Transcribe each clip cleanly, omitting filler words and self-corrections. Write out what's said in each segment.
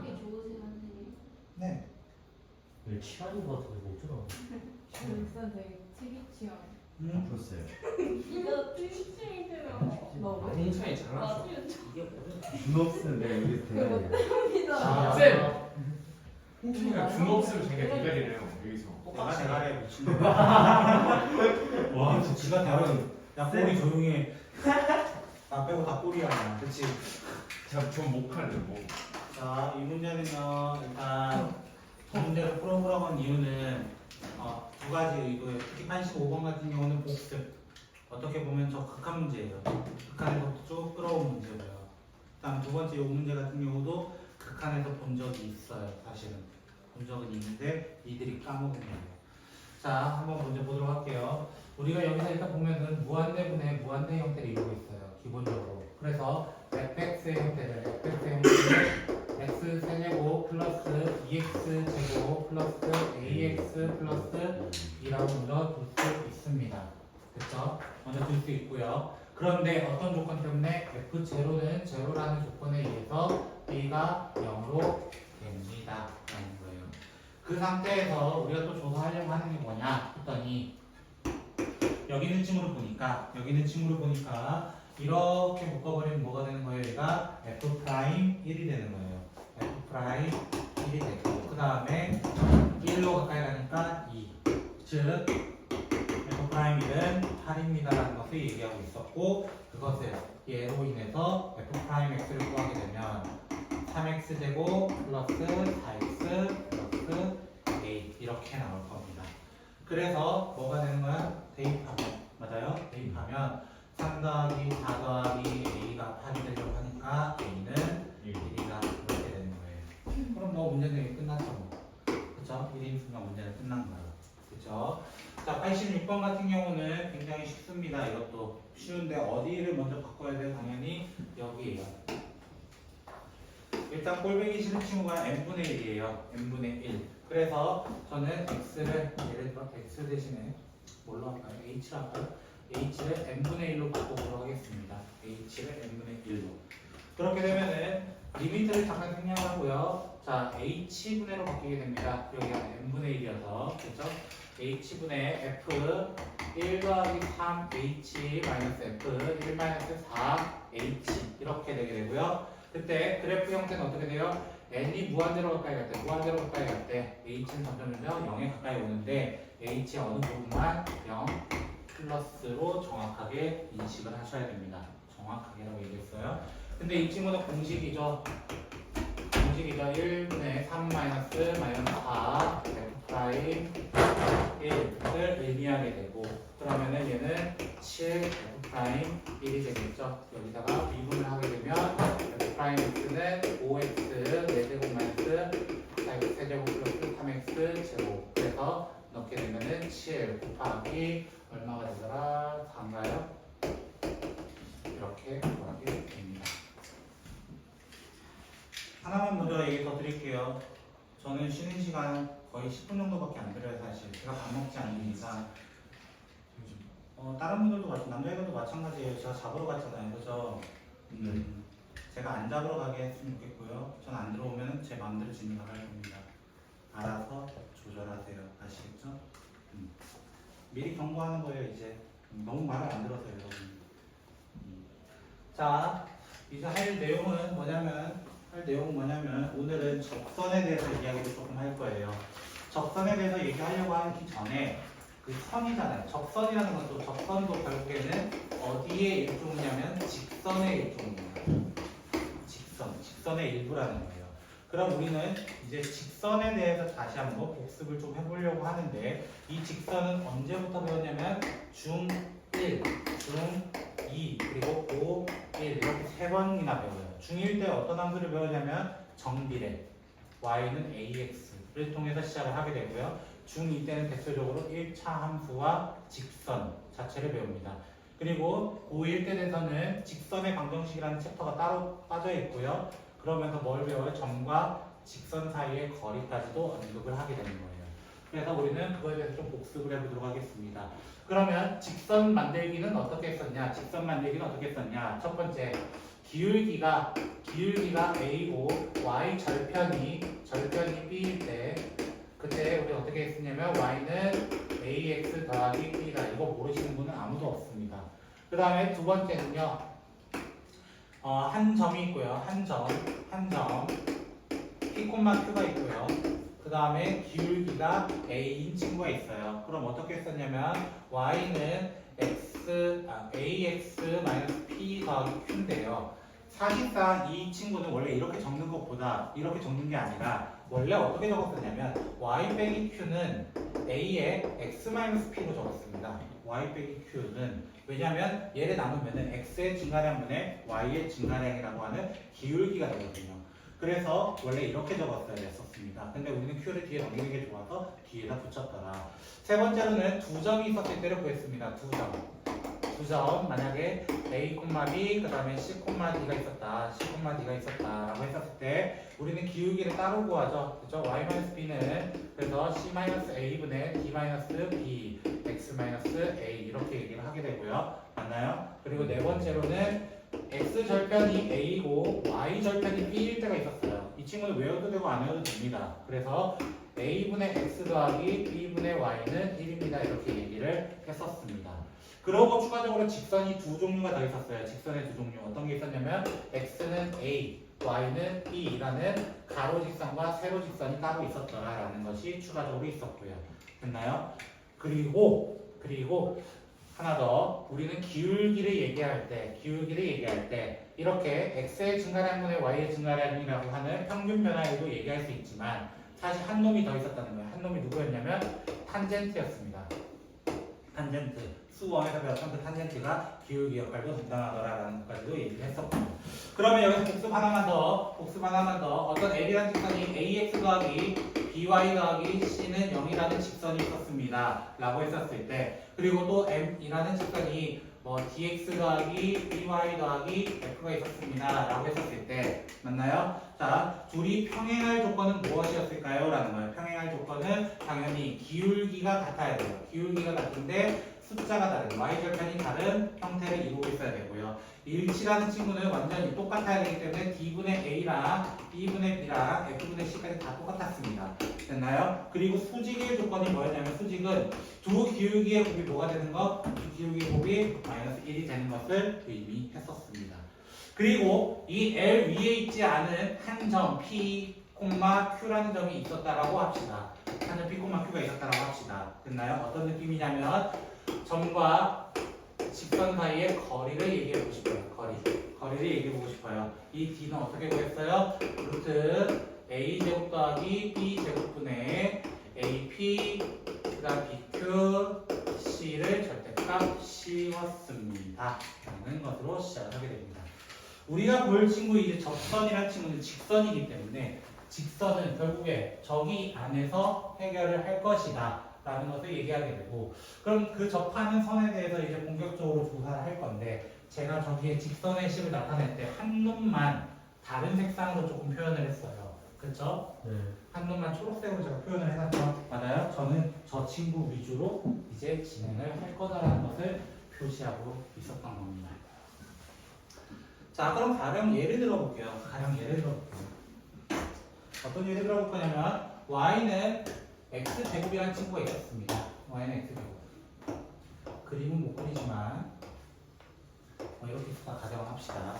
취향이 좋으세요, 선생님? 네. 왜 취향인 것 같은데 못 들어. 일단 되게 특이 취향. 풀었어요. 이거 트위치이세요. 너 왜? 공차이 장난쳐. 맞아요. 이게 뭐야? 준없으면 내가 여기서 대가리야. 아, 쌤! 홍준이가 준 없으면 자기가 대가리래요 여기서. 내가 대가리에 미친 거. 와, 진짜 지가 다른. 야, 꼬리 조용히 해. 나 빼고 다 꼬리야. 그치? 전 목할래 뭐. 자, 이 문제는요, 일단, 이 문제를 풀어보라고 한 이유는, 두 가지 의도예요. 특히 85번 같은 경우는 복습. 어떻게 보면 저 극한 문제예요. 극한에서 쭉 끌어온 문제고요. 다음 두 번째 이 문제 같은 경우도 극한에서 본 적이 있어요. 사실은. 본 적은 있는데, 이들이 까먹은 거예요. 자, 한번 먼저 보도록 할게요. 우리가 여기서 일단 보면은 무한대분의 무한대 형태를 이루고 있어요. 기본적으로. 그래서 fx의 형태를 x 세제곱 플러스 2x 제곱 플러스 ax 플러스 2라고 먼저 둘 수 있습니다. 그렇죠? 먼저 둘 수 있고요. 그런데 어떤 조건 때문에 f0는 제로라는 조건에 의해서 b가 0으로 됩니다. 라는 거예요. 그 상태에서 우리가 또 조사하려고 하는 게 뭐냐 했더니 여기 있는 층으로 보니까 이렇게 묶어버리면 뭐가 되는 거예요? 얘가 f'1이 되는 거예요. f'1이 되고 그 다음에 1로 가까이 가니까 2. 즉 f'1은 8입니다 라는 것을 얘기하고 있었고 그것을 얘로 인해서 f'x를 구하게 되면 3x제곱 플러스 4x 플러스 a 이렇게 나올 겁니다. 그래서 뭐가 되는 거야? 대입하면 맞아요? 대입하면 3 더하기 4 더하기 a가 8이 되려고 하니까 a는 1이다 이렇게 되는 거예요. 그럼 뭐 문제는 여기 끝났죠 뭐. 그쵸? 1인 순간 문제는 끝난 거예요. 그쵸? 자 86번 같은 경우는 굉장히 쉽습니다. 이것도 쉬운데 어디를 먼저 바꿔야 돼요? 당연히 여기에요. 일단 꼴배기 싫은 친구가 n분의 1이에요. n분의 1. 그래서 저는 x를 예를 들어 x 대신에 뭘로 할까요? h로 할까요? h를 n분의 1로 바꿔보도록 하겠습니다. h를 n분의 1로. 그렇게 되면은 리미트를 잠깐 생략을 하고요. 자, h분의로 바뀌게 됩니다. 여기가 n분의 1이어서 그렇죠? h분의 f 1 더하기 3h 마이너스 f 1 마이너스 4h 이렇게 되게 되고요. 그때 그래프 형태는 어떻게 돼요? n이 무한대로 가까이 갈 때, h는 점점점 0에 가까이 오는데 h의 어느 부분만 0 플러스로 정확하게 인식을 하셔야 됩니다. 정확하게라고 얘기했어요. 근데 이 친구는 공식이죠. 1분의 3 마이너스 4 f 프라임 1을 의미하게 되고 그러면은 얘는 7 f 프라임 1이 되겠죠. 여기다가 미분을 하게 되면 f 프라임 x는 5x 4제곱 마이너스 4x 세제곱 플러스 3x 제곱 그래서 넣게 되면은 7 곱하기 얼마가 되더라? 4인가요? 이렇게 구하게 됩니다. 하나만 먼저 얘기 더 드릴게요. 저는 쉬는 시간 거의 10분 정도밖에 안 드려요 사실. 제가 밥 먹지 않는 이상. 다른 분들도 남자애들도 마찬가지예요. 제가 잡으러 갔잖아요. 그죠? 제가 안 잡으러 가게 했으면 좋겠고요. 전 안 들어오면 제 마음대로 진행을 할 겁니다. 알아서 조절하세요. 아시겠죠? 미리 경고하는 거예요 이제. 너무 말을 안 들어서요 여러분. 자 이제 할 내용은 뭐냐면 오늘은 적선에 대해서 이야기를 조금 할 거예요. 적선에 대해서 얘기하려고 하기 전에 그 선이잖아요. 적선이라는 것도 적선도 결국에는 어디에 일종이냐면 직선의 일종이에요. 직선의 일부라는 거예요. 그럼 우리는 이제 직선에 대해서 다시 한번 복습을 좀 해보려고 하는데 이 직선은 언제부터 배웠냐면 중1, 중2, 그리고 고1 이렇게 3번이나 배워요. 중1 때 어떤 함수를 배우냐면 정비례 y는 ax를 통해서 시작을 하게 되고요. 중2 때는 대표적으로 1차 함수와 직선 자체를 배웁니다. 그리고 고1 때 돼서는 직선의 방정식이라는 챕터가 따로 빠져 있고요. 그러면서 뭘 배워요? 점과 직선 사이의 거리까지도 언급을 하게 되는 거예요. 그래서 우리는 그거에 대해서 좀 복습을 해보도록 하겠습니다. 그러면 직선 만들기는 어떻게 했었냐? 첫 번째, 기울기가 a고 y 절편이 b일 때 그때 우리 어떻게 했었냐면 y는 ax 더하기 b다. 이거 모르시는 분은 아무도 없습니다. 그 다음에 두 번째는요. 한 점이 있고요. 한 점 p, q가 있고요. 그 다음에 기울기가 a인 친구가 있어요. 그럼 어떻게 썼냐면 y는 ax-p 더하기 q인데요. 사실상 이 친구는 원래 이렇게 적는 것보다 이렇게 적는 게 아니라 원래 어떻게 적었었냐면 y 빼기 q는 a의 x-p로 적었습니다. y 빼기 q는 왜냐하면 얘를 나누면은 x의 증가량분의 y의 증가량이라고 하는 기울기가 되거든요. 그래서 원래 이렇게 적었어야 됐었습니다. 근데 우리는 q를 뒤에 넘기는 게 좋아서 뒤에다 붙였더라. 세 번째로는 두 점이 있었을 때를 구했습니다. 두 점 만약에 a, b 그 다음에 c, d가 있었다 라고 했었을 때 우리는 기울기를 따로 구하죠. 그렇죠? y-b는 그래서 c-a분의 d-b x-a 이렇게 얘기를 하게 되고요. 맞나요? 그리고 네 번째로는 x 절편이 a고 y 절편이 b일 때가 있었어요. 이 친구는 외워도 되고 안 외워도 됩니다. 그래서 a분의 x 더하기 b분의 y는 1입니다. 이렇게 얘기를 했었습니다. 그러고 추가적으로 직선이 두 종류가 더 있었어요. 직선의 두 종류. 어떤 게 있었냐면 x는 a, y는 b라는 가로 직선과 세로 직선이 따로 있었더라라는 것이 추가적으로 있었고요. 됐나요? 그리고 하나 더 우리는 기울기를 얘기할 때 이렇게 x의 증가량분의 y의 증가량이라고 하는 평균 변화에도 얘기할 수 있지만 사실 한 놈이 더 있었다는 거예요. 한 놈이 누구였냐면 탄젠트였습니다. 탄젠트. 수원에서 배웠던 그 탄젠트가 기울기 역할도 담당하더라라는 것까지도 얘기를 했었고. 그러면 여기서 복습 하나만 더. 어떤 L이라는 직선이 ax 더하기 by 더하기 c는 0이라는 직선이 있었습니다. 라고 했었을 때 그리고 또 m이라는 직선이 dx 더하기 dy 더하기 f가 있었습니다. 라고 했었을 때 맞나요? 자, 둘이 평행할 조건은 무엇이었을까요? 라는 거예요. 평행할 조건은 당연히 기울기가 같아야 돼요. 기울기가 같은데 숫자가 다른 y절편이 다른 형태를 이루고 있어야 되고요. 일치라는 친구는 완전히 똑같아야 되기 때문에 d분의 a랑 b분의 b랑 f분의 c까지 다 똑같았습니다. 됐나요? 그리고 수직의 조건이 뭐였냐면 수직은 두 기울기의 곱이 뭐가 되는 것? 두 기울기의 곱이 마이너스 1이 되는 것을 이미 했었습니다. 그리고 이 L 위에 있지 않은 한 점 P, Q라는 점이 있었다라고 합시다. 한 점 P, Q가 있었다라고 합시다. 됐나요? 어떤 느낌이냐면 점과 직선 사이의 거리를 얘기해보고 싶어요. 거리를 얘기해보고 싶어요. 이 D는 어떻게 구했어요? 루트 A제곱 더하기 B제곱분의 AP 그다음 BQ C를 절대값 씌웠습니다. 라는 것으로 시작을 하게 됩니다. 우리가 볼 친구 이제 접선이라는 친구는 직선이기 때문에 직선은 결국에 저기 안에서 해결을 할 것이다. 라는 것을 얘기하게 되고 그럼 그 접하는 선에 대해서 이제 본격적으로 조사를 할 건데 제가 저기에 직선의 식을 나타낼 때 한 놈만 다른 색상으로 조금 표현을 했어요. 그렇죠? 네. 한 놈만 초록색으로 제가 표현을 해놨죠. 맞아요? 저는 저 친구 위주로 이제 진행을 할 거다라는 것을 표시하고 있었던 겁니다. 자, 그럼 가령 예를 들어볼게요. 어떤 예를 들어볼 거냐면 y는 x제곱이라는 친구가 있었습니다. y는 x제곱. 그림은 못 그리지만 이렇게 다 가정을 합시다.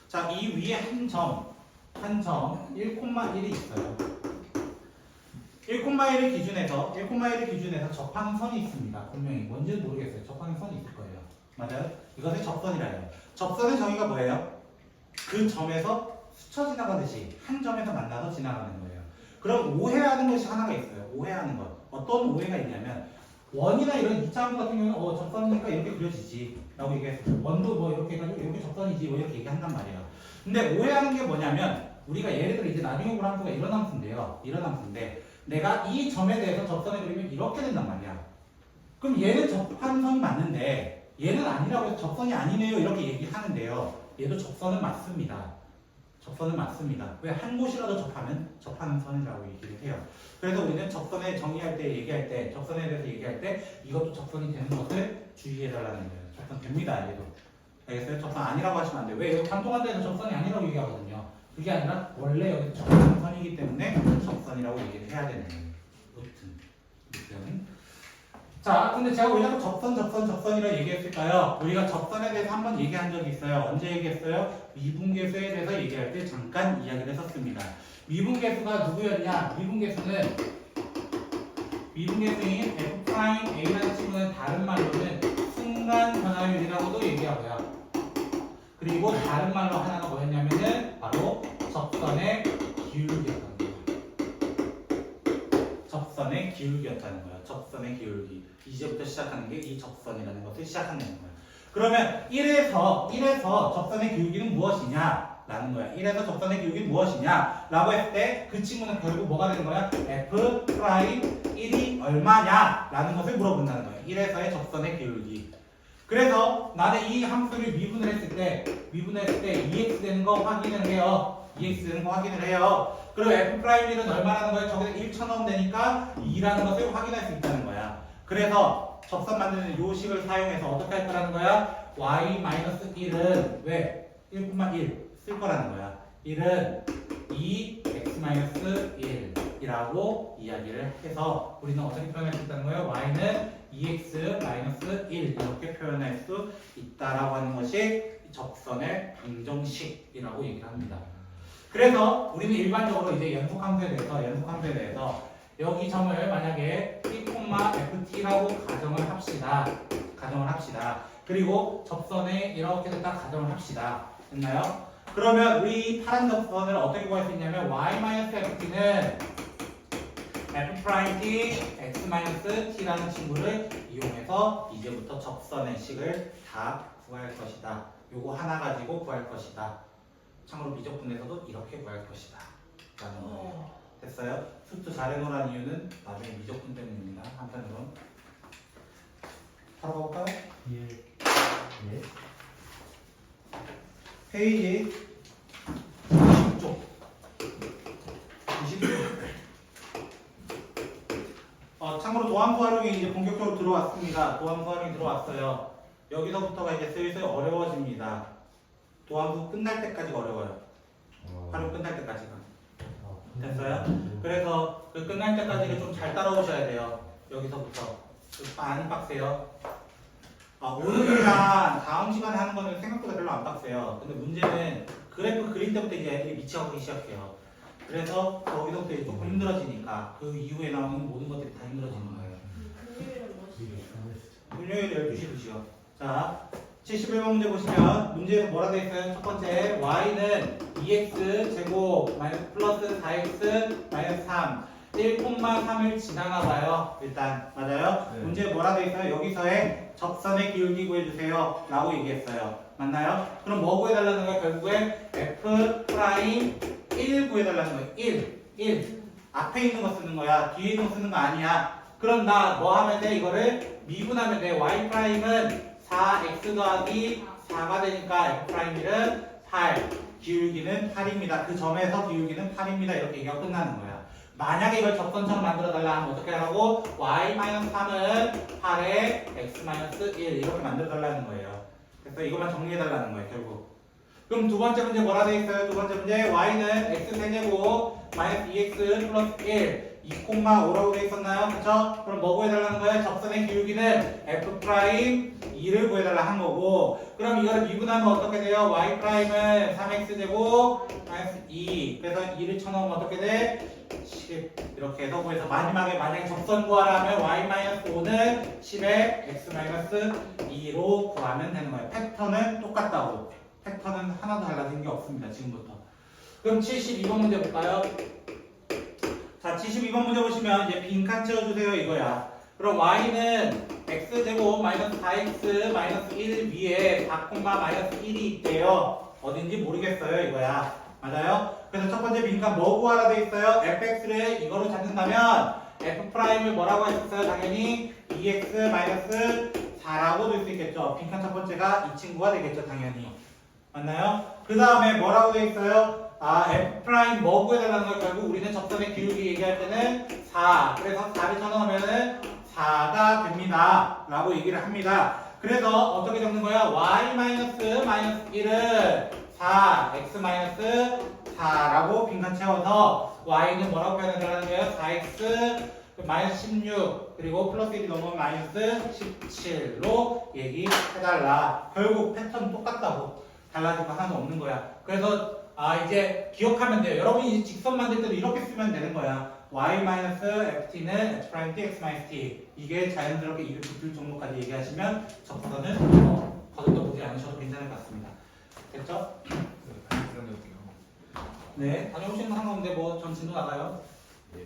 자, 이 위에 한 점 1,1이 있어요. 1,1을 기준해서 접하는 선이 있습니다. 분명히 뭔지는 모르겠어요. 접하는 선이 있을 거예요. 맞아요? 이것을 접선이라 해요. 접선의 정의가 뭐예요? 그 점에서 스쳐 지나가듯이 한 점에서 만나서 지나가는 거예요. 그럼 오해하는 것이 하나가 있어요. 오해하는 것. 어떤 오해가 있냐면 원이나 이런 이차함수 같은 경우는 접선이니까 이렇게 그려지지 라고 얘기했어요. 원도 뭐 이렇게 해가지고 이렇게 접선이지 뭐 이렇게 얘기한단 말이에요. 근데 오해하는 게 뭐냐면 우리가 예를 들어 이제 나중에 볼 함수가 이런 함수인데요. 이런 함수인데 내가 이 점에 대해서 접선을 그리면 이렇게 된단 말이야. 그럼 얘는 접하는 선이 맞는데 얘는 아니라고 해서 접선이 아니네요 이렇게 얘기하는데요. 얘도 접선은 맞습니다. 왜 한 곳이라도 접하면 접하는 선이라고 얘기를 해요. 그래서 우리는 접선에 정의할 때 얘기할 때 접선에 대해서 얘기할 때 이것도 접선이 되는 것을 주의해 달라는 거예요. 접선 됩니다. 얘도 알겠어요? 접선 아니라고 하시면 안 돼요. 왜? 여기 관통한 데는 접선이 아니라고 얘기하거든요. 그게 아니라 원래 여기 접선이기 때문에 접선이라고 얘기를 해야 되는 거예요. 무튼. 자, 근데 제가 왜 자꾸 접선이라고 얘기했을까요? 우리가 접선에 대해서 한번 얘기한 적이 있어요. 언제 얘기했어요? 미분계수에 대해서 얘기할 때 잠깐 이야기를 했었습니다. 미분계수가 누구였냐? 미분계수인 F'A라는 친구는 다른 말로는 순간 변화율이라고도 얘기하고요. 그리고 다른 말로 하나가 뭐였냐면은 바로 접선의 기울기였다는 거예요. 접선의 기울기였다는 거예요. 접선의 기울기. 이제부터 시작하는 게 이 접선이라는 것을 시작하는 거예요. 그러면 1에서 접선의 기울기는 무엇이냐? 라는 거야. 1에서 접선의 기울기는 무엇이냐? 라고 했을 때 그 친구는 결국 뭐가 되는 거야? F'1이 얼마냐? 라는 것을 물어본다는 거예요. 1에서의 접선의 기울기. 그래서 나는 이 함수를 미분을 했을 때 EX 되는 거 확인을 해요. EX 되는 거 확인을 해요. 그리고 F'1은 얼마라는 거예요? 저기서 1 쳐넣으면 되니까 2라는 것을 확인할 수 있다는 거야. 그래서 접선 만드는 요식을 사용해서 어떻게 할 거라는 거야? Y-1은 왜? 1,1 쓸 거라는 거야. 1은 2x-1이라고 이야기를 해서 우리는 어떻게 표현할 수 있다는 거예요? y는 2x-1 이렇게 표현할 수 있다라고 하는 것이 접선의 방정식이라고 얘기를 합니다. 그래서 우리는 일반적으로 이제 연속함수에 대해서 여기 점을 만약에 P, FT라고 가정을 합시다. 그리고 접선에 이렇게 됐다 가정을 합시다. 됐나요? 그러면 우리 파란 접선을 어떻게 구할 수 있냐면 y-ft는 f't x-t라는 친구를 이용해서 이제부터 접선의 식을 다 구할 것이다. 요거 하나 가지고 구할 것이다. 참고로 미적분에서도 이렇게 구할 것이다. 라는 거예요. 됐어요? 수트 잘 해놓으라는 이유는 나중에 미적분 때문입니다. 한편으로 바로 가볼까요? 예. 페이지 20쪽 20쪽 참고로 도함수 활용이 이제 본격적으로 들어왔습니다. 도함수 활용이 들어왔어요. 여기서부터가 이제 슬슬 어려워집니다. 도함수 끝날 때까지가 어려워요. 활용 끝날 때까지가. 됐어요? 그래서 그 끝날 때까지를 좀 잘 따라오셔야 돼요. 여기서부터 많이 빡세요. 오늘이랑 다음 시간에 하는 거는 생각보다 별로 안 빡세요. 근데 문제는 그래프 그릴 때부터 이제 애들이 미쳐가기 시작해요. 그래서 거기서부터 이제 조금 힘들어지니까 그 이후에 나오는 모든 것들이 다 힘들어지는 거예요. 금요일 12시 2시요. 자, 71번 문제 보시면 문제에서 뭐라 되어 있어요? 첫 번째 y는 2x 제곱 플러스 4x 마이너스 3 1,3을 지나가 봐요. 일단 맞아요? 네. 문제에 뭐라 되어 있어요? 여기서의 접선의 기울기 구해주세요 라고 얘기했어요. 맞나요? 그럼 뭐 구해달라는 거야? 결국에 F'1 구해달라는 거예요. 1 앞에 있는 거 쓰는 거야. 뒤에 있는 거 쓰는 거 아니야. 그럼 나 뭐 하면 돼? 이거를 미분하면 돼. Y'은 4x 더하기 4가 되니까 F'1은 8 기울기는 8입니다. 그 점에서 기울기는 8입니다. 이렇게 얘기가 끝나는 거야. 만약에 이걸 접선처럼 만들어 달라 하면 어떻게 하라고? y-3은 8에 x-1 이렇게 만들어 달라는 거예요. 그래서 이것만 정리해 달라는 거예요, 결국. 그럼 두 번째 문제 뭐라 되어 있어요? 두 번째 문제 y는 x세제곱 마이너스 2x 플러스 1 2,5라고 되어 있었나요? 그쵸? 그럼 뭐 구해달라는 거예요? 접선의 기울기는 f'2를 구해달라 한 거고, 그럼 이거를 미분하면 어떻게 돼요? y'은 3x제곱 마이너스 2 그래서 2를 쳐넣으면 어떻게 돼? 10 이렇게 해서 구해서 마지막에 만약에 접선 구하라 하면 y-5는 10에 x-2로 구하면 되는 거예요. 패턴은 똑같다고. 패턴은 하나도 달라진 게 없습니다. 지금부터. 그럼 72번 문제 볼까요? 자, 72번 문제 보시면 이제 빈칸 채워주세요 이거야. 그럼 y는 x제곱 마이너스 4x 마이너스 1 위에 4, 마이너스 1이 있대요. 어딘지 모르겠어요 이거야. 맞아요? 그래서 첫 번째 빈칸 뭐 구하라 돼 있어요? fx를 이거로 찾는다면 f'을 뭐라고 했었어요? 당연히 2x 마이너스 4라고 될 수 있겠죠. 빈칸 첫 번째가 이 친구가 되겠죠. 당연히. 맞나요? 그 다음에 뭐라고 돼 있어요? f' 뭐 구해달라는 걸 결국 우리는 접선의 기울기 얘기할 때는 4. 그래서 4를 쳐넣으면은 4가 됩니다. 라고 얘기를 합니다. 그래서 어떻게 적는 거야? y 마이너스 1은 4, x 마이너스 4라고 빈칸 채워서 y는 뭐라고 표현하는 거예요? 4x 마이너스 16 그리고 플러스 1이 넘으면 마이너스 17로 얘기해달라. 결국 패턴 똑같다고. 달라진 거 하나도 없는 거야. 그래서 이제 기억하면 돼요. 여러분이 직선 만들 때도 이렇게 쓰면 되는 거야. y-ft는 f' tx t 이게 자연스럽게 이름 붙을 정도까지 얘기하시면 접선은 거듭도 보지 않으셔도 괜찮을 것 같습니다. 됐죠? 네, 다녀오시는 거 상관없는데 뭐 전 진도 나가요. 네.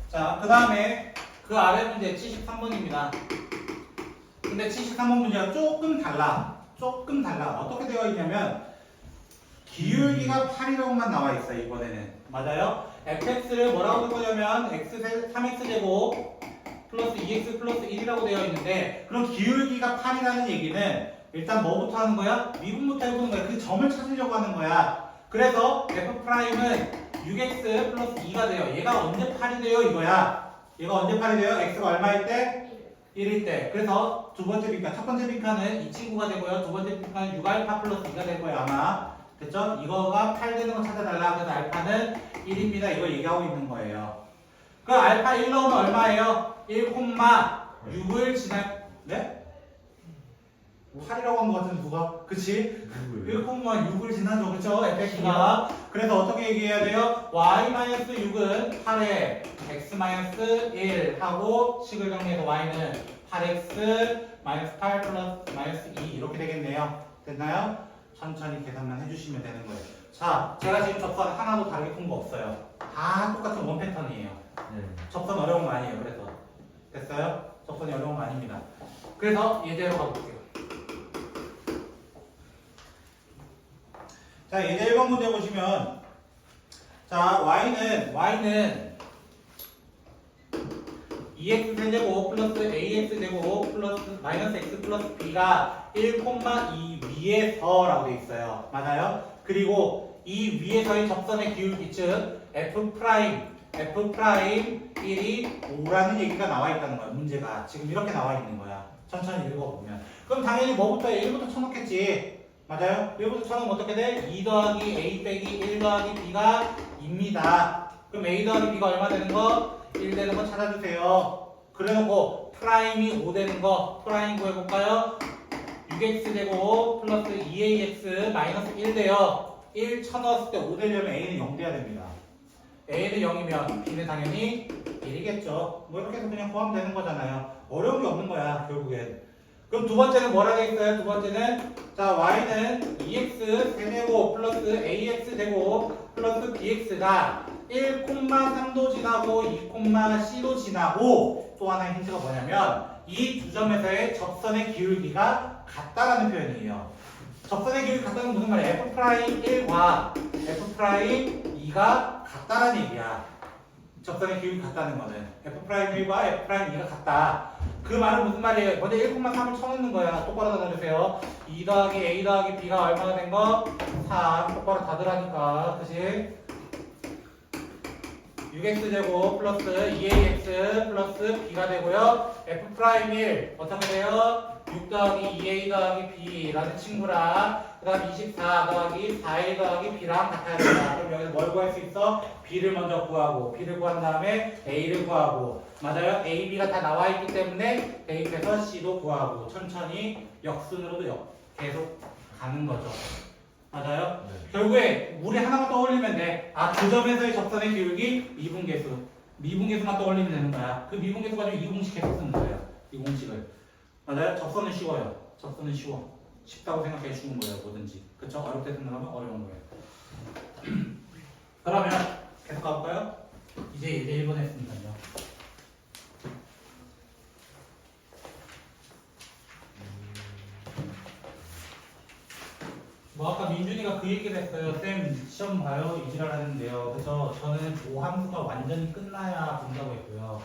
자, 그 다음에 그 아래 문제 73번입니다. 근데 73번 문제가 조금 달라. 어떻게 되어 있냐면 기울기가 8이라고만 나와 있어요. 이번에는. 맞아요? fx를 뭐라고 줄 거냐면 3x제곱 플러스 2x 플러스 1이라고 되어 있는데 그럼 기울기가 8이라는 얘기는 일단 뭐부터 하는 거야? 미분부터 해보는 거야. 그 점을 찾으려고 하는 거야. 그래서 f'은 6x 플러스 2가 돼요. 얘가 언제 8이 돼요? 이거야. 얘가 언제 8이 돼요? x가 얼마일 때? 1일 때. 그래서 두 번째 빈칸, 첫 번째 빈칸은 이 친구가 되고요. 두 번째 빈칸은 6알파 플러스 2가 될 거예요. 아마. 됐죠? 이거가 8 되는 거 찾아달라. 그래서 알파는 1입니다. 이걸 얘기하고 있는 거예요. 그 알파 1 넣으면 얼마예요? 1,6을 네? 8이라고 한 거 같은데 누가? 그치? 1,6을 지나죠. 그쵸? fx가. 그래서 어떻게 얘기해야 돼요? y-6은 8에 x-1 하고 식을 정리해서 y는 8x -8 플러스 -2 이렇게 되겠네요. 됐나요? 천천히 계산만 해주시면 되는 거예요. 자, 제가 지금 접선 하나도 다르게 푼 거 없어요. 다 똑같은 원 패턴이에요. 네. 접선 어려운 거 아니에요. 그래서 됐어요? 접선이 어려운 거 아닙니다. 그래서 예제로 가볼게요. 자, 예제 1번 문제 보시면 자, y는 2x 세제곱 플러스 ax 제곱 플러스 마이너스 x 플러스 b가 1,2 위에서라고 돼 있어요. 맞아요? 그리고 이 위에서의 접선의 기울기 즉 f'1이 5라는 얘기가 나와 있다는 거야. 문제가 지금 이렇게 나와 있는 거야. 천천히 읽어보면. 그럼 당연히 뭐부터 1부터 쳐놓겠지. 맞아요? 1부터 쳐놓으면 어떻게 돼? 2 더하기 a 빼기 1 더하기 b가 2입니다. 그럼 a 더하기 b가 얼마 되는 거? 1 되는 거 찾아주세요. 그래놓고 프라임이 5 되는 거 프라임 구해볼까요? 6x제곱 플러스 2ax 마이너스 1 돼요. 1 쳐넣었을 때 5 되려면 a는 0 돼야 됩니다. a는 0이면 b는 당연히 1이겠죠. 뭐 이렇게 해서 그냥 구하면 되는 거잖아요. 어려운 게 없는 거야 결국엔. 그럼 두 번째는 뭐라 되겠어요? 두 번째는 자 y는 2x 세제곱 플러스 ax 제곱 플러스 bx가 1,3도 지나고 2,c도 지나고 또 하나의 힌트가 뭐냐면 이 두 점에서의 접선의 기울기가 같다라는 표현이에요. 접선의 기울기 같다는 건 무슨 말이에요? f'1과 f'2가 같다라는 얘기야. 접선의 기울기 같다는 거는 f'1과 f'2가 같다. 그 말은 무슨 말이에요? 먼저 1,3을 쳐놓는 거야. 똑바로 닫아주세요. 2 더하기 a 더하기 b가 얼마나 된 거? 3. 똑바로 닫으라니까. 그치? 6x제곱 플러스 2ax 플러스 b가 되고요. f'1 어떻게 돼요? 6 더하기 2a 더하기 b라는 친구랑 그 다음 24 더하기 4a 더하기 b랑 같아야 된다. 그럼 여기서 뭘 구할 수 있어? b를 먼저 구하고 b를 구한 다음에 a를 구하고 맞아요? a, b가 다 나와 있기 때문에 대입해서 c도 구하고 천천히 역순으로도 계속 가는 거죠. 맞아요? 네. 결국에 우리 하나만 떠올리면 돼. 그 점에서의 접선의 기울기 미분계수. 미분계수만 떠올리면 되는 거야. 그 미분계수 가지고 이 공식 계속 쓰는 거예요. 이 공식을. 맞아요? 접선은 쉬워요. 접선은 쉬워. 쉽다고 생각해 쉬운 거예요. 뭐든지. 그쵸? 어렵게 생각하면 어려운 거예요. 그러면 계속 가볼까요? 이제 1번 했으니까요. 뭐 아까 민준이가 그 얘기를 했어요. 쌤 시험 봐요. 이지랄 하는데요. 그래서 저는 도함수가 완전히 끝나야 본다고 했고요.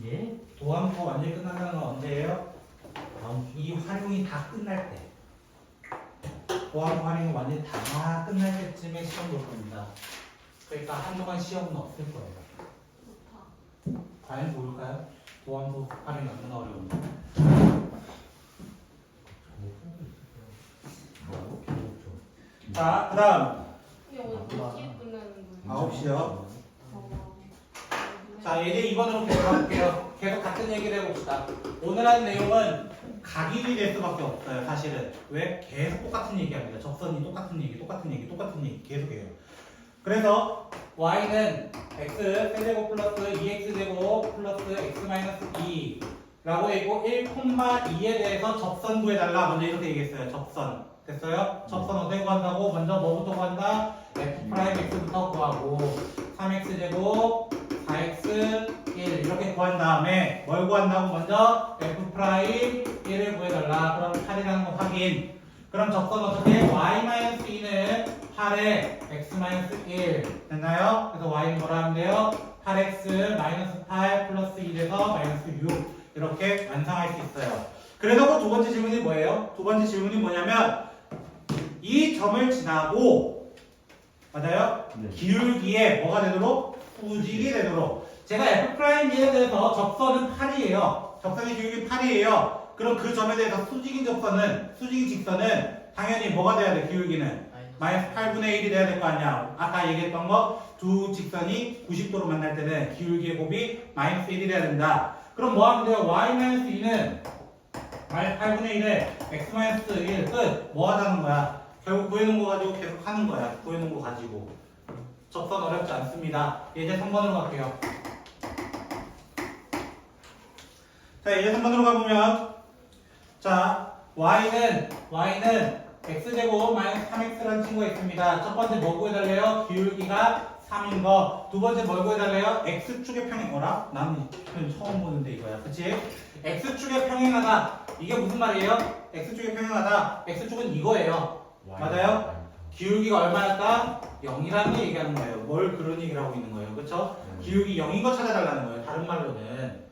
예? 도함수가 완전히 끝난다는 건 언제예요? 다음 주. 이 활용이 다 끝날 때. 도함수 활용이 완전히 다 끝날 때쯤에 시험 볼 겁니다. 그러니까 한동안 시험은 없을 거예요. 좋다. 과연 좋을까요? 조함수 하면 얼마나 어려운데. 자, 그 다음 이게 어떻게 끝나는 거예요? 9시요. 어. 자, 이제 2번으로 계속 가볼게요. 계속 같은 얘기를 해봅시다. 오늘 한 내용은 각일이 될 수밖에 없어요, 사실은. 왜? 계속 똑같은 얘기합니다. 적선이 똑같은 얘기, 똑같은 얘기, 똑같은 얘기 계속해요. 그래서 y는 x 세제곱 플러스 2x제곱 플러스 x 마이너스 2 라고 돼 있고 1,2에 대해서 접선 구해달라. 먼저 이렇게 얘기했어요. 접선. 됐어요? 접선 어떻게 구한다고? 먼저 뭐부터 구한다? f'x부터 구하고 3x제곱 4x 1 이렇게 구한 다음에 뭘 구한다고? 먼저 f'1을 구해달라. 그럼 8이라는 거 확인. 그럼 접선 어떻게? y-2는 8에 x-1 됐나요? 그래서 y는 뭐라 하면 돼요? 8x-8 플러스 1에서 마이너스 6 이렇게 완성할 수 있어요. 그래서 그 두 번째 질문이 뭐예요? 두 번째 질문이 뭐냐면 이 점을 지나고 맞아요? 네. 기울기에 뭐가 되도록? 수직이 되도록 제가 F'에 대해서 접선은 8이에요. 접선의 기울기 8이에요. 그럼 그 점에 대해서 수직인 접선은 수직인 직선은 당연히 뭐가 돼야 돼? 기울기는 마이너스 8분의 1이 돼야 될 거 아니야. 아까 얘기했던 거 두 직선이 90도로 만날 때는 기울기의 곱이 마이너스 1이 돼야 된다. 그럼 뭐 하면 돼요? y-2는 마이너스 8분의 1에 x-1 끝. 뭐 하자는 거야? 결국 구해놓은 거 가지고 계속 하는 거야. 구해놓은 거 가지고. 접선 어렵지 않습니다. 이제 3번으로 갈게요. 자, 이제 3번으로 가보면 자, y는 x제곱 마이너스 3x라는 친구가 있습니다. 첫 번째 뭐 구해달래요? 기울기가 3인 거. 두 번째 뭘 구해달래요? x축의 평행어라? 나는 이 표현 처음 보는데 이거야. 그치? x축의 평행하다. 이게 무슨 말이에요? x축의 평행하다. x축은 이거예요. 맞아요? 기울기가 얼마였다? 0이라는 거 얘기하는 거예요. 뭘 그런 얘기를 하고 있는 거예요. 그쵸? 기울기 0인 거 찾아달라는 거예요. 다른 말로는.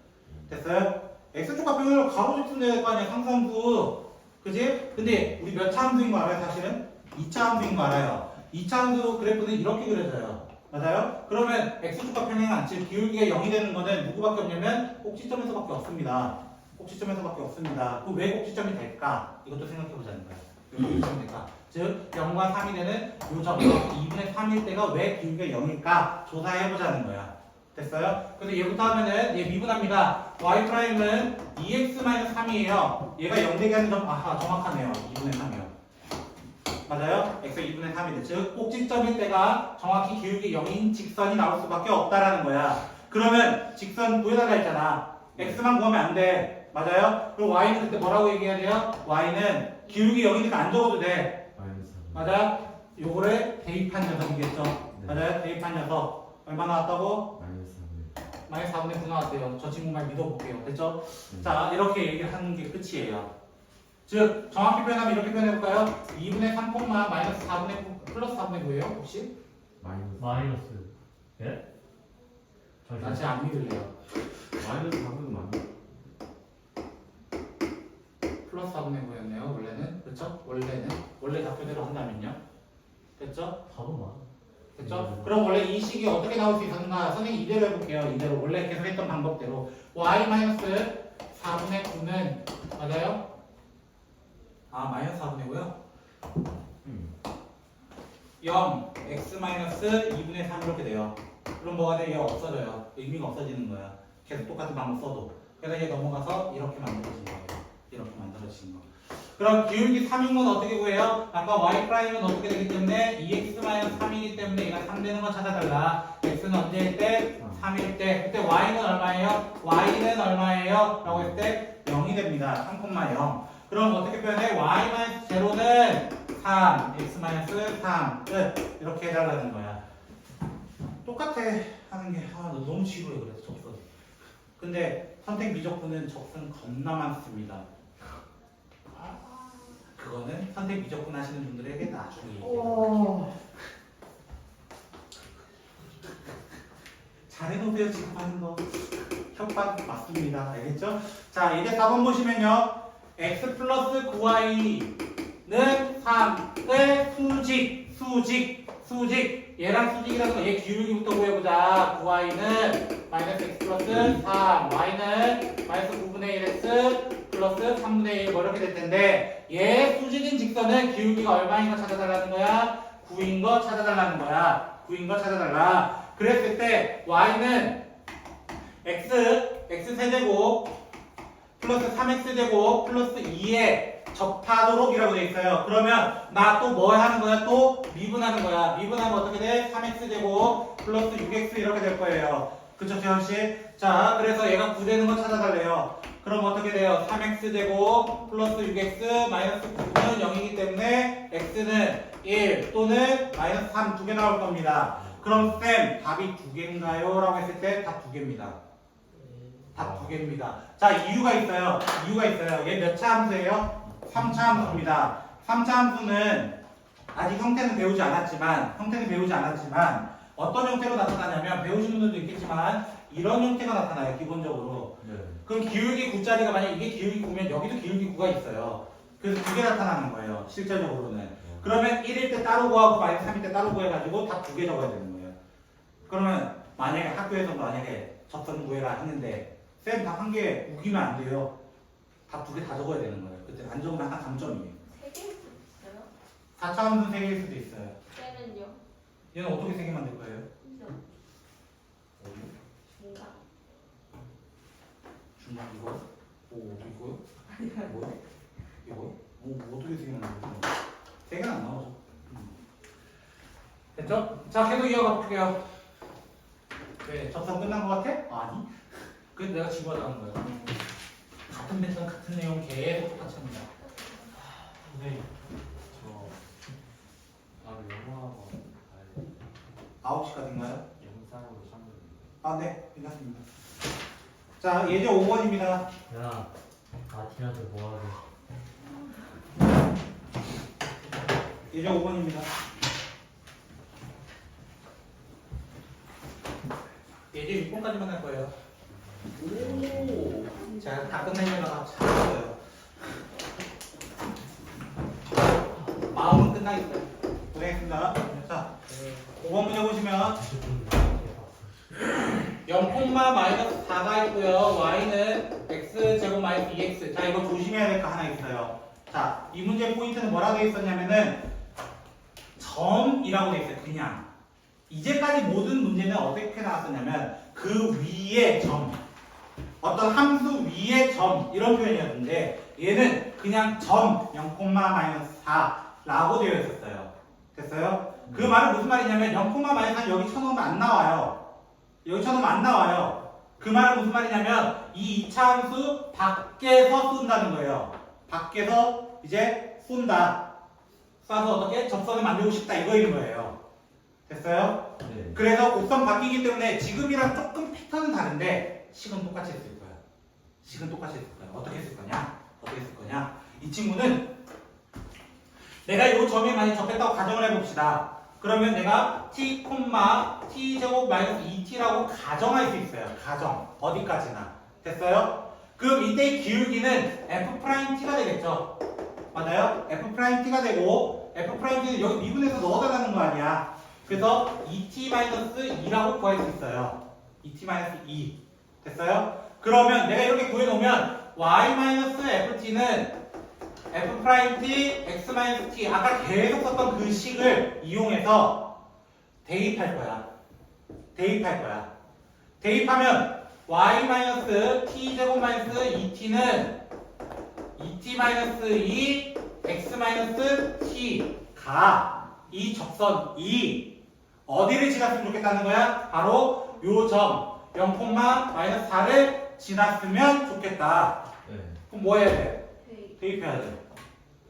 됐어요? x축과 평행을 가로 직선 내야 될 거 아니야. 상수함수. 그지? 근데 우리 몇 차 함수인 거 알아요? 사실은? 2차 함수인 거 알아요. 2차 함수 그래프는 이렇게 그려져요. 맞아요? 그러면 x축과 평행한 즉 기울기가 0이 되는 거는 누구밖에 없냐면 꼭지점에서밖에 없습니다. 꼭지점에서밖에 없습니다. 그럼 왜 꼭지점이 될까? 이것도 생각해 보자는 거예요. 왜 꼭지점이 될까? 즉 0과 3이 되는 요 점 2분의 3일 때가 왜 기울기가 0일까? 조사해 보자는 거야. 됐어요? 근데 얘부터 하면은 얘 미분합니다. y''은 2x-3이에요. 얘가 0 되게 하는 점, 아하, 정확하네요. 2분의 3이요. 맞아요? x 2분의 3이죠. 즉, 꼭지점일 때가 정확히 기울기 0인 직선이 나올 수밖에 없다라는 거야. 그러면 직선 구해달라 했잖아. x만 구하면 안 돼. 맞아요? 그럼 y는 그때 뭐라고 얘기해야 돼요? y는 기울기 0이니까 안 적어도 돼. 맞아요? 요거를 대입한 녀석이겠죠? 네. 맞아요? 대입한 녀석. 얼마 나왔다고? 마이너스 3. 마이너스 4분의 9 나왔대요. 저 친구 말 믿어볼게요. 됐죠? 자, 이렇게 얘기를 하는 게 끝이에요. 즉, 정확히 표현하면 이렇게 표현해볼까요? 2분의 3, 마이너스 4분의 9, 플러스 4분의 9예요? 혹시? 마이너스. 예? 나 진짜 안 믿을래요. 마이너스 4분은 맞나? 플러스 4분의 9였네요. 원래는. 그렇죠? 원래 답표대로 한다면요. 됐죠? 답은 맞아. 됐죠? 그럼 원래 이 식이 어떻게 나올 수 있었나? 선생님 이대로 해볼게요. 이대로. 원래 계속 했던 방법대로. y-4분의 9는 맞아요? 아, 마이너스 4분의 9요? 0, x-2분의 3 이렇게 돼요. 그럼 뭐가 돼? 얘 없어져요. 의미가 없어지는 거야. 계속 똑같은 방법 써도. 그래서 얘 넘어가서 이렇게 만들어진 거예요. 이렇게 만들어진 거. 그럼 기울기 3인 건 어떻게 구해요? 아까 y''은 어떻게 되기 때문에 2x-3이기 때문에 얘가 3 되는 거 찾아달라. x는 언제일 때? 3일 때. 그때 y는 얼마예요? y는 얼마예요? 라고 했을 때 0이 됩니다. 3,0. 그럼 어떻게 표현해? y-0는 3, x-3 끝. 이렇게 해달라는 거야. 똑같아 하는 게 너무 지루해. 그래서 접선. 근데 선택 미적분은 접선 겁나 많습니다. 그거는 선택 미적분 하시는 분들에게 나중에 얘기해요. 잘해놓으세요. 지금 하는 거 협박 맞습니다. 알겠죠? 자, 이제 4번 보시면요. x 플러스 9y는 3의 수직 얘랑 수직이라는 거, 얘 기울기부터 구해보자. 9y는 마이너스 x 플러스 3, y는 마이너스 9분의 1x 플러스 3분의 1 뭐 이렇게 될 텐데, 얘 수직인 직선은 기울기가 얼마인 거 찾아달라는 거야? 9인 거 찾아달라는 거야. 9인 거 찾아달라. 그랬을 때 y는 x 세제곱 플러스 3x제곱 플러스 2에 접하도록이라고 돼 있어요. 그러면 나 또 뭐 하는 거야? 또 미분하는 거야. 미분하면 어떻게 돼? 3x제곱 플러스 6x 이렇게 될 거예요. 그쵸, 재현씨? 자, 그래서 얘가 9 되는 거 찾아달래요. 그럼 어떻게 돼요? 3x제곱 플러스 6x 마이너스 9는 0이기 때문에 x는 1 또는 마이너스 3 두 개 나올 겁니다. 그럼 쌤, 답이 2개인가요? 라고 했을 때 답 2개입니다. 답 2개입니다. 자, 이유가 있어요. 얘 몇 차 함수예요? 3차 함수입니다. 3차 함수는 아직 형태는 배우지 않았지만 어떤 형태로 나타나냐면, 배우시는 분들도 있겠지만 이런 형태가 나타나요. 기본적으로. 네. 그럼 기울기 9짜리가 만약 이게 기울기 9면 여기도 기울기 9가 있어요. 그래서 두 개 나타나는 거예요. 실질적으로는. 그러면 1일 때 따로 구하고 마이너스 3일 때 따로 구해가지고 답 2개 적어야 되는 거예요. 그러면 만약에 학교에서 만약에 접선 구해라 했는데 쌤 답 한 개 우기면 안 돼요. 답 2개 다 적어야 되는 거예요. 그때 안 적으면 항상 감점이에요. 3개일 수도 있어요? 4차 함수 3개일 수도 있어요. 쌤은요? 얘는 어떻게 3개 만들 거예요? 중간? 중간 이거? 이거요? 뭐요? 이거요? 어떻게 3개 만들 거예요? 3개는 안 나오죠. 됐죠? 자, 계속 이어가 볼게요. 왜? 접선 끝난 것 같아? 아니. 그래서 내가 집어넣은 거야. 같은 패턴, 같은 내용 계속 똑같이 합니다. 선생님, 저 영어하고 가야 9시까지인가요? 영상으로 참고해요. 아, 네. 괜찮습니다. 자, 예제 5번입니다. 야, 아티나들 뭐하게? 예제 5번입니다. 예제 6번까지만 할 거예요. 오, 자, 다 끝내려다가 잘했어요. 마음은 끝나 있어요. 고생했습니다. 자, 5번 문제 보시면 0,-4가 있고요. y는 x제곱 마이너스 2x. 자, 이거 조심해야 될 거 하나 있어요. 자, 이 문제 포인트는 뭐라고 되어 있었냐면은 점이라고 되어 있어요. 그냥. 이제까지 모든 문제는 어떻게 나왔었냐면 그 위에 점, 어떤 함수 위에 점 이런 표현이었는데 얘는 그냥 점 0,-4라고 되어 있었어요. 됐어요? 그 말은 무슨 말이냐면 0,-4 여기 쳐놓으면 안 나와요. 여기 쳐놓으면 안 나와요. 그 말은 무슨 말이냐면 이 2차 함수 밖에서 쏜다는 거예요. 밖에서 이제 쏜다. 쏴서 어떻게 접선을 만들고 싶다 이거인 거예요. 됐어요? 네. 그래서 곡선 바뀌기 때문에 지금이랑 조금 패턴은 다른데 식은 똑같이 했을 거야. 식은 똑같이 했을 거야. 어떻게 했을 거냐? 이 친구는 내가 이 점에 많이 접했다고 가정을 해봅시다. 그러면 내가 t, t제곱 마이너스 2t라고 가정할 수 있어요. 가정. 어디까지나. 됐어요? 그럼 이때의 기울기는 f't가 되겠죠. 맞아요? f't가 되고 f't는 여기 미분해서 넣어달라는 거 아니야. 그래서 2t-2라고 구할 수 있어요. 2t-2. 됐어요? 그러면 내가 이렇게 구해놓으면 y-ft는 f't, x-t 아까 계속 썼던 그 식을 이용해서 대입할 거야. 대입하면 y-t제곱-2t는 2t-2 x-t가 이 접선 2 어디를 지났으면 좋겠다는 거야? 바로 요 점 0,-4를 지났으면 좋겠다. 네. 그럼 뭐 해야 돼?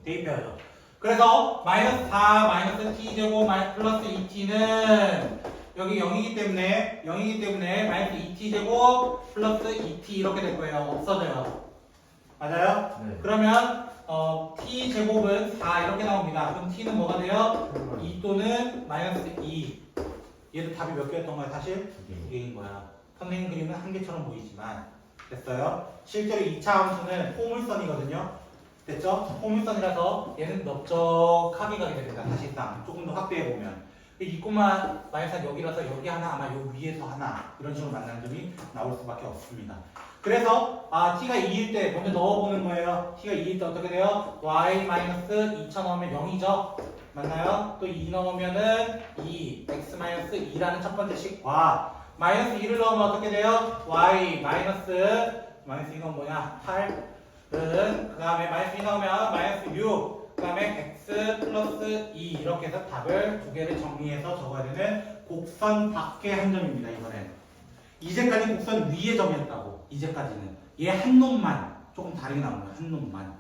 대입해야죠. 그래서 -4 마이너스 t제곱 플러스 2t는 여기 0이기 때문에 마이너스 2t제곱 플러스 2t 이렇게 될 거예요. 없어져요. 맞아요? 네. 그러면 t제곱은 4 이렇게 나옵니다. 그럼 t는 뭐가 돼요? 2 또는 마이너스 2. 얘도 답이 몇 개였던 거야 사실? 2개인 거야. 선생님 그림은 한 개처럼 보이지만 됐어요? 실제로 2차 함수는 포물선이거든요. 됐죠? 포물선이라서 얘는 넓적하게 가게 됩니다. 사실상 조금 더 확대해 보면. 이 꼬마 마이너스 여기라서 여기 하나 아마 요 위에서 하나 이런 식으로 만나는 점이 나올 수밖에 없습니다. 그래서 t가 2일 때 먼저 넣어보는 거예요. t가 2일 때 어떻게 돼요? y 마이너스 2천 넣으면 0이죠. 맞나요? 또 2 넣으면은 2, x 마이너스 2라는 첫 번째 식과 마이너스 2를 넣으면 어떻게 돼요? y 마이너스 이건 뭐냐? 8은 그 다음에 마이너스 2 넣으면 마이너스 6, 그 다음에 x 플러스 2 이렇게 해서 답을 두 개를 정리해서 적어야 되는 곡선 밖의 한 점입니다. 이번엔 이제까지 곡선 위의 점이었다고. 이제까지는 얘 한 놈만 조금 다르게 나온 거예요. 한 놈만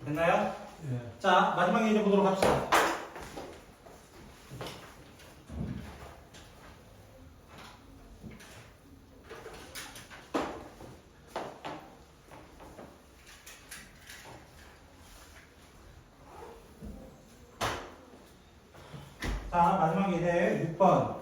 됐나요? 네. 자, 마지막 예제 보도록 합시다. 자, 마지막 예제 6번.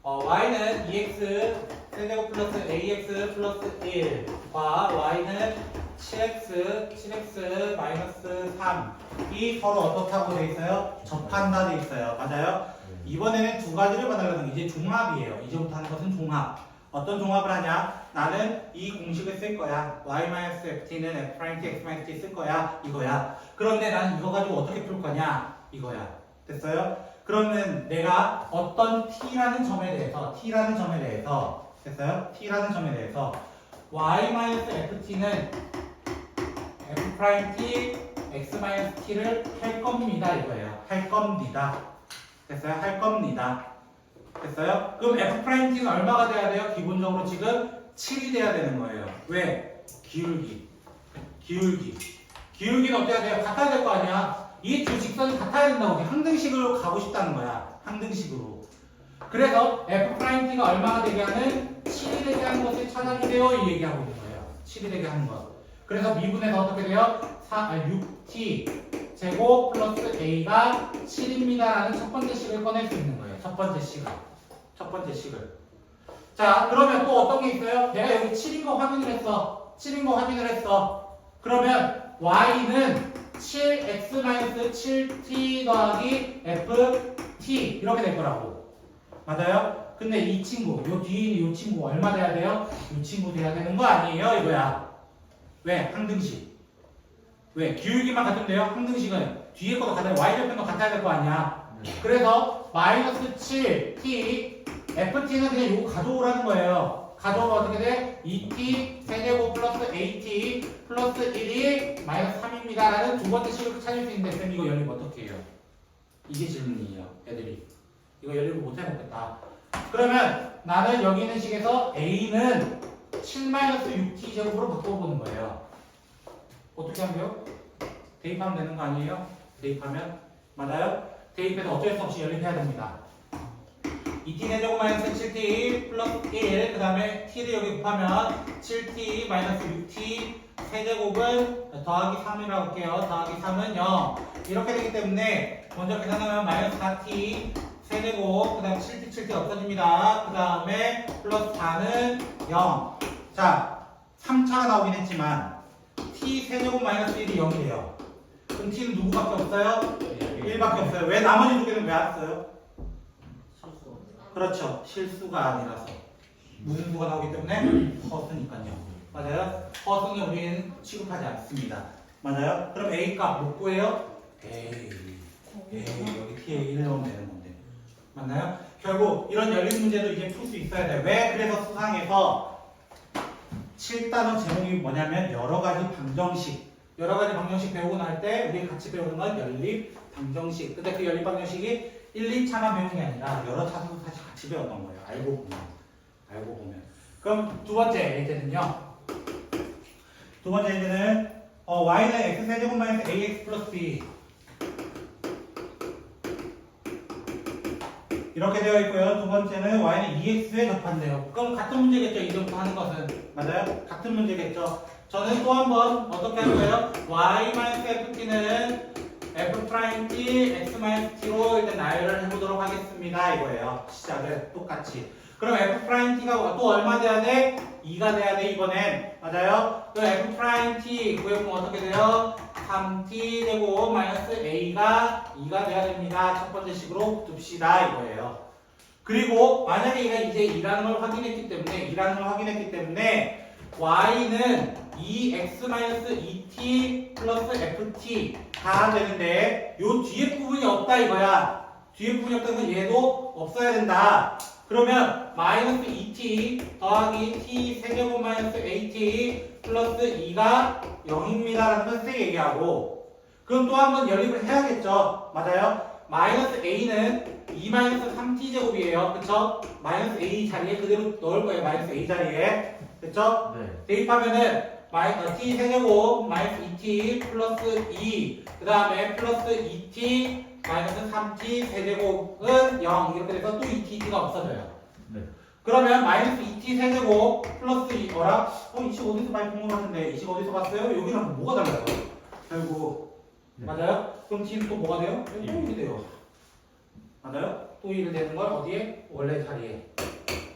y는 2x 세제곱 플러스 ax 플러스 1과 y는 7x 마이너스 3이 서로 어떻다고 돼 있어요? 접한다 돼 있어요. 맞아요? 이번에는 두 가지를 받으려는 이제 종합이에요. 이제부터 하는 것은 종합. 어떤 종합을 하냐? 나는 이 공식을 쓸 거야. y-ft는 f'-t, x-t 쓸 거야. 이거야. 그런데 나는 이거 가지고 어떻게 풀 거냐? 이거야. 됐어요? 그러면 내가 어떤 t라는 점에 대해서 됐어요? t라는 점에 대해서 y-ft는 f'-t, x-t를 할 겁니다. 이거예요. 할 겁니다. 됐어요? 할 겁니다. 됐어요? 그럼 f't는 얼마가 돼야 돼요? 기본적으로 지금 7이 돼야 되는 거예요. 왜? 기울기는 어때야 돼요? 같아야 될 거 아니야? 이 두 직선이 같아야 된다고. 항등식으로 가고 싶다는 거야. 항등식으로. 그래서 f't가 얼마가 되게 하는 7이 되게 하는 것을 찾아주세요. 이 얘기하고 있는 거예요. 7이 되게 하는 것. 그래서 미분에서 어떻게 돼요? 6t 제곱 플러스 a가 7입니다라는 첫 번째 식을 꺼낼 수 있는 거예요. 첫 번째 식을. 자, 그러면 또 어떤 게 있어요? 내가 여기 7인 거 확인을 했어. 그러면 y는 7x-7t 더하기 ft 이렇게 될 거라고. 맞아요? 근데 이 친구, 요 뒤에 있는 이 친구 얼마 돼야 돼요? 이 친구 돼야 되는 거 아니에요? 이거야. 왜? 항등식. 왜? 기울기만 같은데요? 항등식은 뒤에 것도 같아요. y절편도 같아야 될 거 아니야. 그래서 마이너스 7t ft는 그냥 요거 가져오라는 거예요. 가져오면 어떻게 돼? 2t 세제곱 플러스 at 플러스 1이 마이너스 3입니다 라는 두 번째 식을 찾을 수 있는데 쌤 이거 열리면 어떻게 해요? 이게 질문이에요. 애들이 이거 열리면 못해먹겠다. 그러면 나는 여기 있는 식에서 a는 7-6t 제곱으로 바꿔보는 거예요. 어떻게 하면 돼요? 대입하면 되는 거 아니에요? 대입하면 맞아요? 대입해서 어쩔 수 없이 연립해야 됩니다. 2t 세제곱 마이너스 7t 플러스 1, 그 다음에 t를 여기 곱하면 7t 마이너스 6t 세제곱은 더하기 3이라고 할게요. 더하기 3은 0. 이렇게 되기 때문에 먼저 계산하면 마이너스 4t 세제곱, 그 다음에 7t 없어집니다. 그 다음에 플러스 4는 0. 자, 3차가 나오긴 했지만 t 세제곱 마이너스 1이 0이래요. 그럼 t는 누구밖에 없어요? 1밖에 없어요. 왜 나머지 두 개는 왜 안 써요? 그렇죠. 실수가 아니라서. 무슨 수가 나오기 때문에 허수니까요. 맞아요? 허수는 우리는 취급하지 않습니다. 맞아요? 그럼 A 값 못 구해요? 에이 여기 T에 1 넣으면 되는 건데. 맞나요? 결국 이런 열린 문제도 이제 풀 수 있어야 돼. 왜? 그래서 수상에서 7단원 제목이 뭐냐면 여러 가지 방정식 배우고 날 때 우리 같이 배우는 건 연립 방정식. 근데 그 연립 방정식이 1, 2차만 배운 게 아니라 여러 차도 사실 같이 배웠던 거예요. 알고 보면. 그럼 두 번째 예제는요. 두 번째 예제는 y는 x세제곱 마이너스 ax 플러스 b 이렇게 되어 있고요. 두 번째는 y는 2x에 접한대요. 그럼 같은 문제겠죠. 이제부터 하는 것은. 맞아요? 같은 문제겠죠. 저는 또 한 번 어떻게 할 거예요? y-ft는 f'-t, x-t로 일단 나열을 해보도록 하겠습니다. 이거예요. 시작을 똑같이. 그럼 F'T가 또 얼마 돼야 돼? 2가 돼야 돼 이번엔. 맞아요? 그럼 F'T 구해보면 어떻게 돼요? 3t 되고 마이너스 a가 2가 돼야 됩니다. 첫 번째 식으로 둡시다 이거예요. 그리고 만약에 얘가 이제 2라는 걸 확인했기 때문에 y는 2x-2t 플러스 ft 다 되는데 요 뒤에 부분이 없다 이거야. 뒤에 부분이 없다는 건 얘도 없어야 된다. 그러면 마이너스 2t 더하기 t 세제곱 마이너스 at 플러스 2가 0입니다 라는 건 세 얘기하고, 그럼 또 한 번 연립을 해야겠죠. 맞아요? 마이너스 a는 2 마이너스 3t 제곱이에요. 그쵸? 마이너스 a 자리에 그대로 넣을 거예요. 마이너스 a 자리에. 그쵸? 네. 대입하면은 t 세제곱 마이너스 2t 플러스 2 그 다음에 플러스 2t 마이너스 3t 세제곱은 0 이렇게 돼서 또 2t가 없어져요. 네. 그러면 마이너스 2t 세제곱 플러스 2 뭐라? 이 식 어디서 많이 본 것 같은데 이 식 어디서 봤어요? 여기랑 뭐가 달라요? 결국 네. 맞아요? 그럼 t는 또 뭐가 돼요? 또 1이 돼요. 맞아요? 또 1이 되는 걸 어디에? 원래 자리에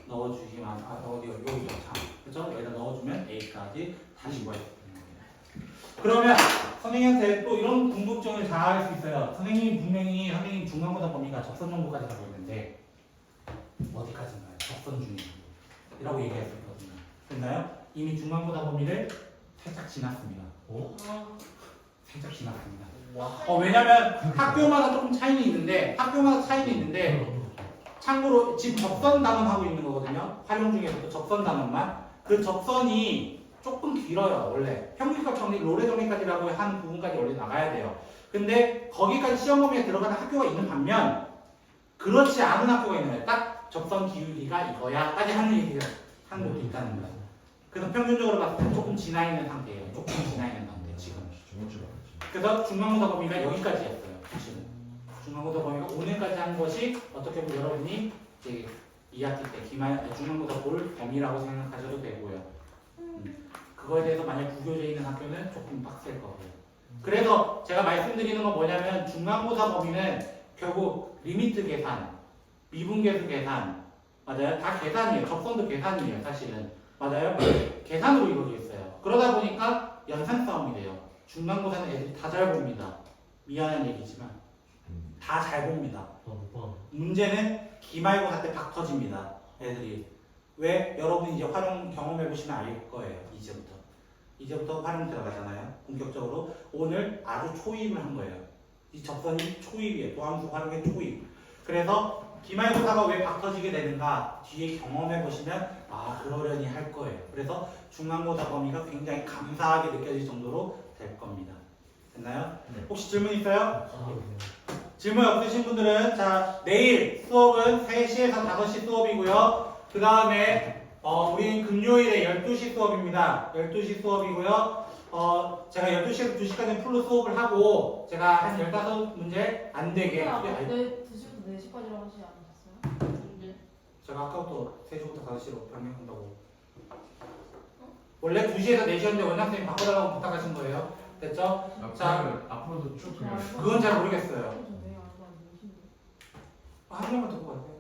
넣어주기만 어디요? 여기죠. 자, 그렇죠? 여기다 넣어주면 a까지 다시 구할 수 있는 겁니다. 그러면 선생님한테 또 이런 궁금증을 잘 할 수 있어요. 선생님 분명히 선생님 중간고사 범위가 접선 정도까지 가고 있는데 어디까지인가요? 접선 중이라고 얘기했었거든요. 됐나요? 이미 중간고사 범위를 살짝 지났습니다. 오? 살짝 지났습니다. 왜냐면 학교마다 조금 차이는 있는데 참고로 지금 접선 단원 하고 있는 거거든요. 활용 중에서도 접선 단원만. 그 접선이 조금 길어요. 원래 평균값 정리, 롤의 정리까지라고 하는 부분까지 원래 나가야 돼요. 근데 거기까지 시험 범위에 들어가는 학교가 있는 반면 그렇지 않은 학교가 있는 거예요. 딱 접선 기울기가 이거야까지 하는 얘기가 하는 것도 있다는 거예요. 그래서 평균적으로 봤을 때 조금 지나 있는 상태예요. 조금 지나 있는 상태 지금. 그래서 중간고사 범위가 여기까지였어요. 지금 중간고사 범위가 오늘까지 한 것이 어떻게 보면 여러분이 이제 2학기 때 중간고사 볼 범위라고 생각하셔도 되고요. 그거에 대해서 만약 구교재 있는 학교는 조금 빡셀 거고요. 그래서 제가 말씀드리는 건 뭐냐면 중간고사 범위는 결국 리미트 계산, 미분계수 계산, 맞아요? 다 계산이에요. 접선도 계산이에요. 사실은. 맞아요? 계산으로 이루어져 있어요. 그러다 보니까 연산 싸움이 돼요. 중간고사는 애들이 다 잘 봅니다. 미안한 얘기지만 다 잘 봅니다. 문제는 기말고사 때 박 터집니다. 애들이. 왜? 여러분이 이제 활용 경험해보시면 알 거예요. 이제부터 활용 들어가잖아요. 본격적으로. 오늘 아주 초입을 한 거예요. 이 접선이 초입이에요. 도함수 활용의 초입. 그래서 기말고사가 왜 박 터지게 되는가 뒤에 경험해보시면 그러려니 할 거예요. 그래서 중간고사 범위가 굉장히 감사하게 느껴질 정도로 될 겁니다. 됐나요? 네. 혹시 질문 있어요? 질문 없으신 분들은 자 내일 수업은 3시에서 5시 수업이고요. 그 다음에 우리는 금요일에 12시 수업입니다. 12시 수업이고요. 제가 12시에서 2시까지 풀로 수업을 하고 제가 한 15문제 안 되게 2시부터 4시까지라고 하지 않으셨어요? 제가 아까부터 3시부터 5시로 변경한다고. 원래 2시에서 4시였는데 원장선생님 바꿔달라고 부탁하신 거예요. 됐죠? 자, 앞으로도 쭉 그냥 그건 잘 모르겠어요. 한 명만 더 같아요.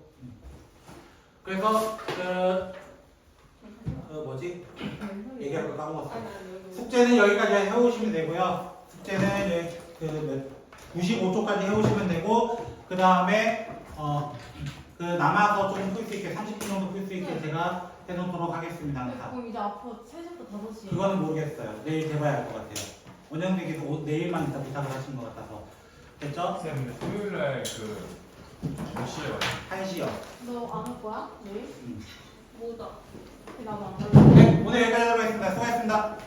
그래서 뭐지? 얘기할 거 까먹었어요. 숙제는 여기까지 해오시면 되고요. 숙제는 95쪽까지 해오시면 되고 그 다음에 남아서 좀 풀 수 있게 30분 정도 풀 수 있게 제가 해놓도록 하겠습니다. 항상. 그럼 이제 앞으로 3시부터 5시. 그거는 모르겠어요. 내일 돼봐야 할 것 같아요. 원장님께서 내일만 이따 부탁을 하신 것 같아서. 됐죠? 쌤 토요일날 몇 시에 와요? 1시요. 너 안 올 거야? 내일? 뭐다? 나도 안 갈래. 네, 오늘 여기까지 하도록 하겠습니다. 수고하셨습니다.